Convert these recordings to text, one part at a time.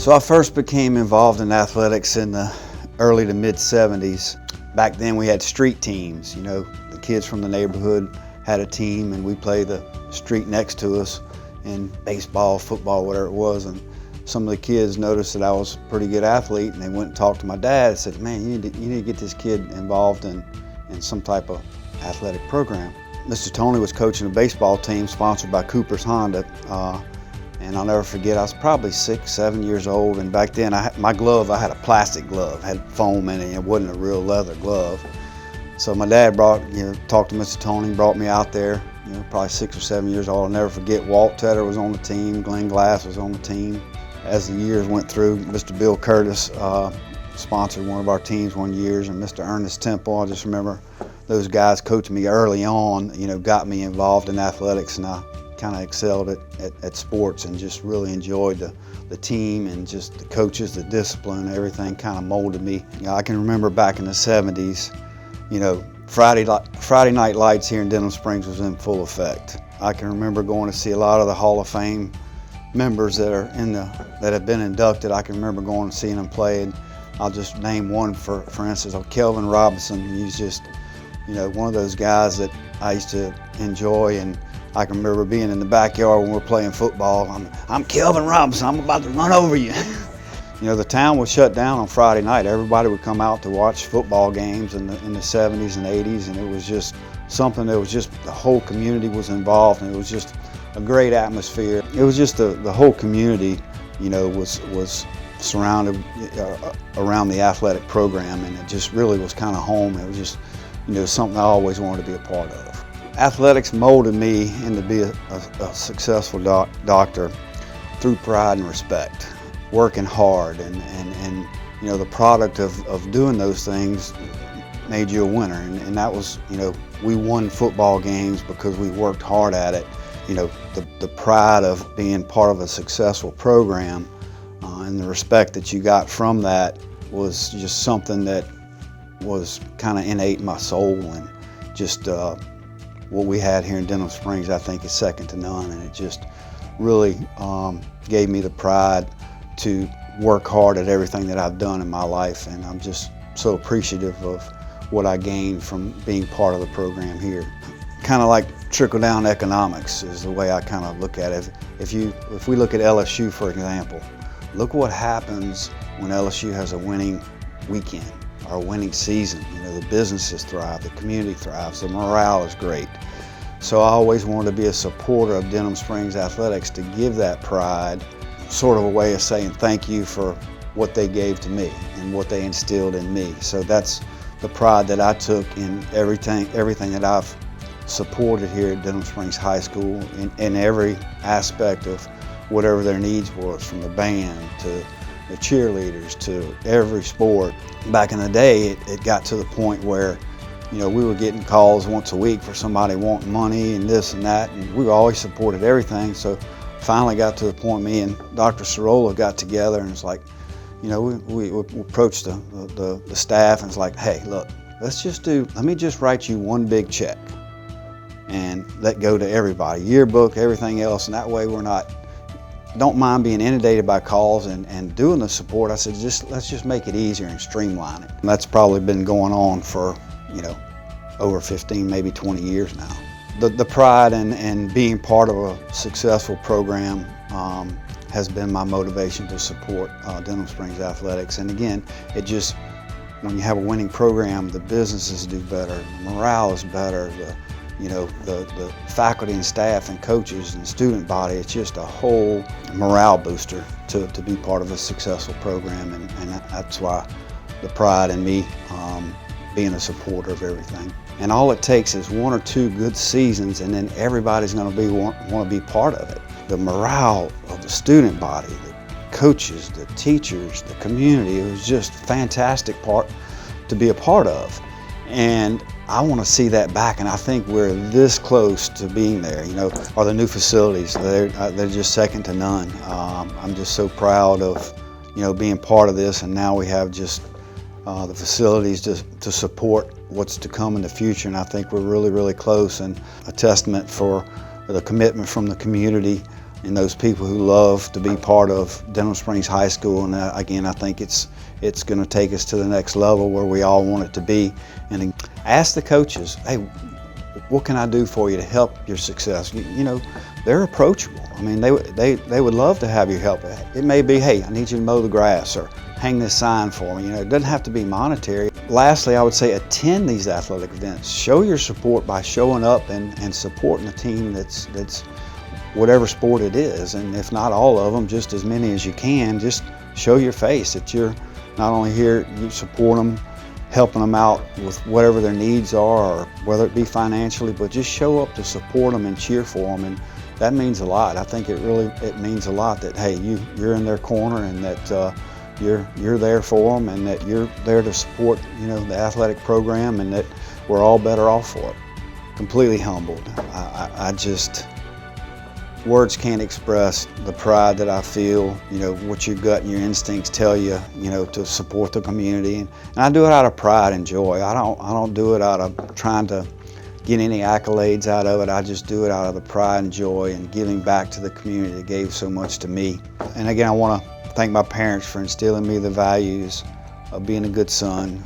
So I first became involved in athletics in the early to mid 70s. Back then we had street teams. You know, the kids from the neighborhood had a team and we played the street next to us in baseball, football, whatever it was. And some of the kids noticed that I was a pretty good athlete and they went and talked to my dad and said, man, you need to get this kid involved in some type of athletic program. Mr. Tony was coaching a baseball team sponsored by Cooper's Honda. And I'll never forget, I was probably 6, 7 years old, and back then my glove, I had a plastic glove, had foam in it, it wasn't a real leather glove. So my dad talked to Mr. Tony, brought me out there, probably 6 or 7 years old. I'll never forget, Walt Tedder was on the team, Glenn Glass was on the team. As the years went through, Mr. Bill Curtis sponsored one of our teams one year, and Mr. Ernest Temple, I just remember those guys coaching me early on, got me involved in athletics, and I kind of excelled at sports and just really enjoyed the team and just the coaches, the discipline, everything kind of molded me. I can remember back in the 70s, Friday night lights here in Denham Springs was in full effect. I can remember going to see a lot of the Hall of Fame members that have been inducted. I can remember going and seeing them play, and I'll just name one for instance, Kelvin Robinson. He's just, one of those guys that I used to enjoy, and I can remember being in the backyard when we're playing football. I'm Kelvin Robinson, I'm about to run over you. The town was shut down on Friday night. Everybody would come out to watch football games in the 70s and 80s, and it was just something that was just, the whole community was involved, and it was just a great atmosphere. It was just the whole community, was surrounded around the athletic program, and it just really was kind of home. It was just, something I always wanted to be a part of. Athletics molded me into be a successful doctor through pride and respect, working hard, and the product of doing those things made you a winner. And that was, we won football games because we worked hard at it. The pride of being part of a successful program and the respect that you got from that was just something that was kind of innate in my soul, and just what we had here in Denham Springs, I think, is second to none, and it just really gave me the pride to work hard at everything that I've done in my life, and I'm just so appreciative of what I gained from being part of the program here. Kind of like trickle-down economics is the way I kind of look at it. If we look at LSU, for example, look what happens when LSU has a winning weekend or a winning season. The businesses thrive, the community thrives, the morale is great. So I always wanted to be a supporter of Denham Springs athletics, to give that pride, sort of a way of saying thank you for what they gave to me and what they instilled in me. So that's the pride that I took in everything that I've supported here at Denham Springs High School in every aspect of whatever their needs was, from the band to the cheerleaders to every sport. Back in the day, it got to the point where, we were getting calls once a week for somebody wanting money and this and that, and we always supported everything. So finally got to the point, me and Dr. Sorolla got together, and it's like, we approached the staff, and it's like, hey, look, let me just write you one big check and let go to everybody, yearbook, everything else, and that way don't mind being inundated by calls and doing the support. I said, let's just make it easier and streamline it. And that's probably been going on for, over 15, maybe 20 years now. The pride and being part of a successful program has been my motivation to support Denham Springs athletics. And again, when you have a winning program, the businesses do better, the morale is better, the faculty and staff and coaches and student body, it's just a whole morale booster to be part of a successful program, and that's why the pride in me being a supporter of everything. And all it takes is 1 or 2 good seasons, and then everybody's going to want to be part of it. The morale of the student body, the coaches, the teachers, the community, it was just a fantastic part to be a part of. And I want to see that back, and I think we're this close to being there. Or the new facilities, they're just second to none. I'm just so proud of being part of this, and now we have just the facilities to support what's to come in the future, and I think we're really, really close, and a testament for the commitment from the community and those people who love to be part of Denham Springs High School. And again, I think it's going to take us to the next level where we all want it to be. And ask the coaches, hey, what can I do for you to help your success? You know, they're approachable. I mean, they would love to have your help. It may be, hey, I need you to mow the grass or hang this sign for me. You know, it doesn't have to be monetary. Lastly, I would say attend these athletic events. Show your support by showing up and supporting the team that's whatever sport it is. And if not all of them, just as many as you can. Just show your face that you're not only here, you support them, helping them out with whatever their needs are, or whether it be financially, but just show up to support them and cheer for them. And that means a lot. I think it means a lot that, hey, you're in their corner, and that you're there for them, and that you're there to support, you know, the athletic program, and that we're all better off for it. Completely humbled. I just, words can't express the pride that I feel, you know, what your gut and your instincts tell you, you know, to support the community. And I do it out of pride and joy. I don't do it out of trying to get any accolades out of it. I just do it out of the pride and joy and giving back to the community that gave so much to me. And again, I want to thank my parents for instilling me the values of being a good son,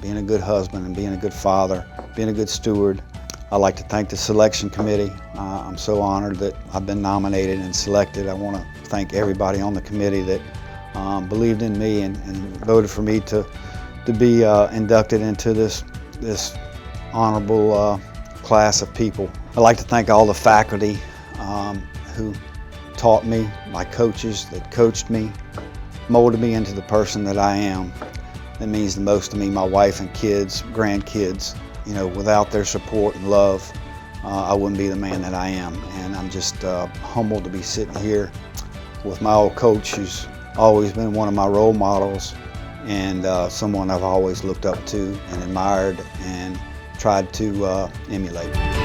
being a good husband, and being a good father, being a good steward. I'd like to thank the selection committee. I'm so honored that I've been nominated and selected. I want to thank everybody on the committee that believed in me and voted for me to be inducted into this honorable class of people. I'd like to thank all the faculty who taught me, my coaches that coached me, molded me into the person that I am. That means the most to me, my wife and kids, grandkids. You know, without their support and love, I wouldn't be the man that I am. And I'm just humbled to be sitting here with my old coach, who's always been one of my role models, and someone I've always looked up to and admired and tried to emulate.